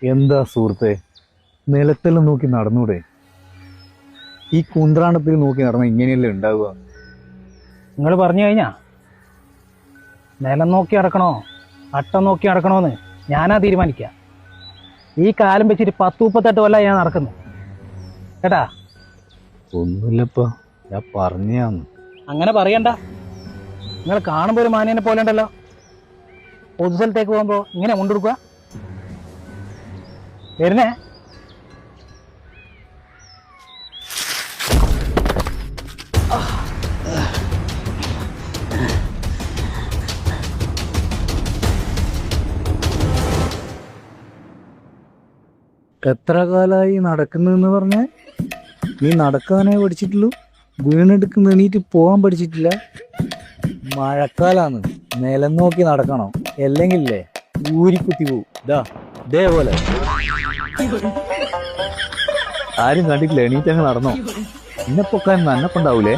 എന്താ സുഹൃത്തെ, നിലത്തെല്ലാം നോക്കി നടന്നൂടെ? ഈ കുന്ത്രാണ്ടത്തിൽ നോക്കി നടന്ന ഇങ്ങനെയല്ലേ ഉണ്ടാവുക? നിങ്ങൾ പറഞ്ഞു കഴിഞ്ഞാ നിലം നോക്കി നടക്കണോ അട്ടം നോക്കി നടക്കണോന്ന് ഞാനാ തീരുമാനിക്കുക. ഈ കാലം വെച്ചിട്ട് 10-38 കൊല്ലം ഞാൻ നടക്കുന്നു കേട്ടാ. ഒന്നുമില്ലപ്പ, ഞാൻ പറഞ്ഞാന്ന്. അങ്ങനെ പറയണ്ട. നിങ്ങൾ കാണുമ്പോൾ ഒരു മാന്യനെ പോലെ ഉണ്ടല്ലോ. പൊതുസ്ഥലത്തേക്ക് പോകുമ്പോ ഇങ്ങനെ കൊണ്ടുകൊടുക്കുക വരുന്നേ. എത്ര കാലമായി നടക്കുന്നതെന്ന് പറഞ്ഞ? നീ നടക്കാനേ പഠിച്ചിട്ടുള്ളൂ, വീണെടുക്കുന്ന എണീറ്റ് പോകാൻ പഠിച്ചിട്ടില്ല. മഴക്കാലാന്ന്, നിലം നോക്കി നടക്കണം, അല്ലെങ്കിലേ ഊരിക്കുത്തി പോവും. ഇതേപോലെ ആരും കണ്ടിട്ടില്ല, എണീറ്റങ്ങ് നടന്നോ. ഇന്നെ പൊക്കാൻ നന്നപ്പുണ്ടാവൂലേ.